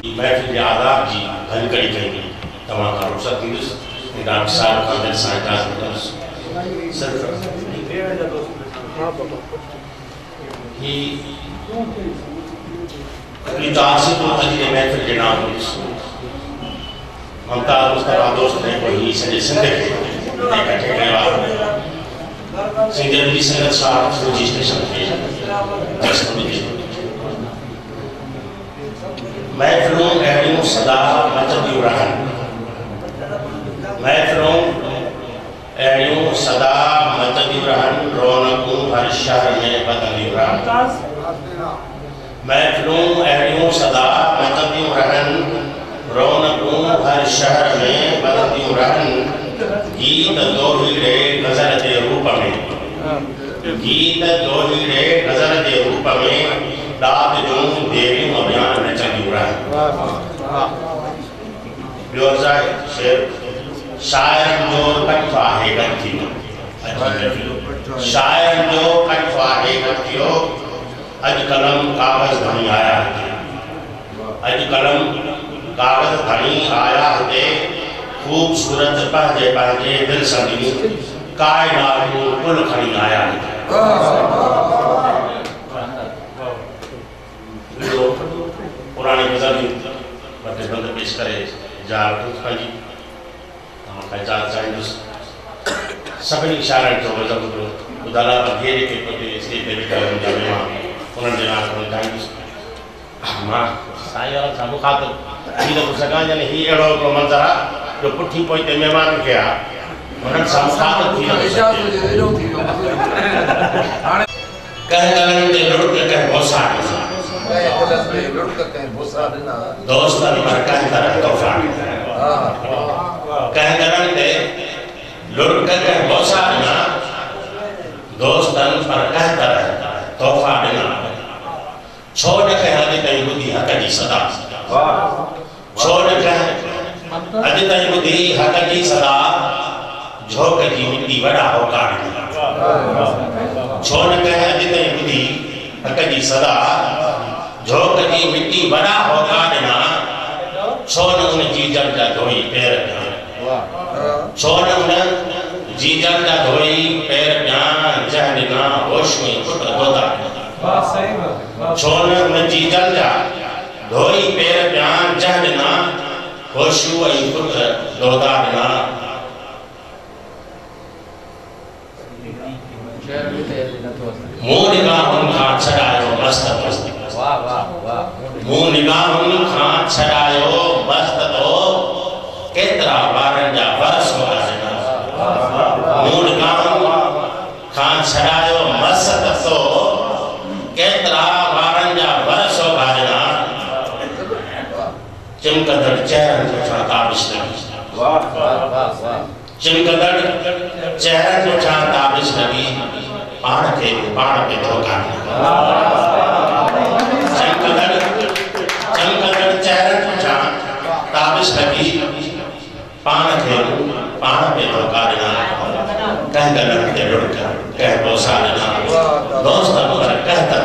महफिल आदाब जी घनकड़ी कहीं तमाम का रुखसत थी डॉक्टर साहब कादिर साइंटिस्ट सिर्फ ही तासी तो अजी महफिल के नाम ममता मुस्तफा दोस्त ने कोई सजे जिंदगी इकट्ठे करवा सिंगर जी संगत साहब फौजी स्टेशन पे महफिलों एहरियों सदा मचदी रहन महफिलों एहरियों सदा मचदी रहन रौनकों हर शहर में बदली रहन महफिलों एहरियों सदा मचदी रहन रौनकों हर शहर में बदली रहन गीत दोहीड़े गजल के रूप में गीत दोहीड़े गजल के रूप में दाद जो देवी अभियान में चली रहा है शेर शायर जो कटवा है गति शायर जो कटवा है गतियो अज कलम कागज धनी आया है अज कलम कागज धनी आया है खूबसूरत पहजे पहजे दिल सदी कायनात को कुल खड़ी आया है पुराने गजल बड़े बंद पेश करे जा जी पहचान चाहिए सभी इशारा जो गजल जो उदाला पर घेरे के प्रति इसके देवी का जाने उन्होंने नाम को चाहिए मां साईं वाला सामू खातर ही तो सगा जने ही एड़ो को मंजरा जो पुठी पोइते मेहमान के आ उन्होंने सामू खातर थी कह गलन ते लुट के कह बहुत सारे दोस्त पर तरफ तोहफा कह गलन ते लुट के बहुत सारे दोस्तन पर कह तरह तोहफा देना छोड़ के हद तई बुद्धि हक जी सदा छोड़ के हद तई बुद्धि हक जी सदा झोक जी मिट्टी बड़ा होकार छोड़ के हद तई बुद्धि हक जी सदा झोक जी मिट्टी बड़ा होकार ना छोड़ उन जी जल जा धोई पैर छोड़ उन जी जल जा धोई पैर ज्ञान जहन ना होश में पुत्र दोता छोड़ उन जी जल जा धोई पैर ज्ञान जहन ना होशु आई पुत्र दोता ना मुंह निगाहों का छड़ायो मस्त मस्त वाह वाह वाह मुंह निगाहों का छड़ायो मस्त तो केतरा बारन जा वर्ष हो आजना मुंह निगाहों का छड़ायो मस्त तो केतरा बारन जा वर्ष हो आजना चिमकदड़ चेहरा जो छाता बिस्ना वाह वाह वाह चिमकदड़ चेहरा जो छाता बिस्ना पाण पे धोखा चमकदड़ चेहरा तुझा ताबिश लगी पाण पे धोखा देना कह गलन के लुट कह बोसा देना दोस्त पर कहता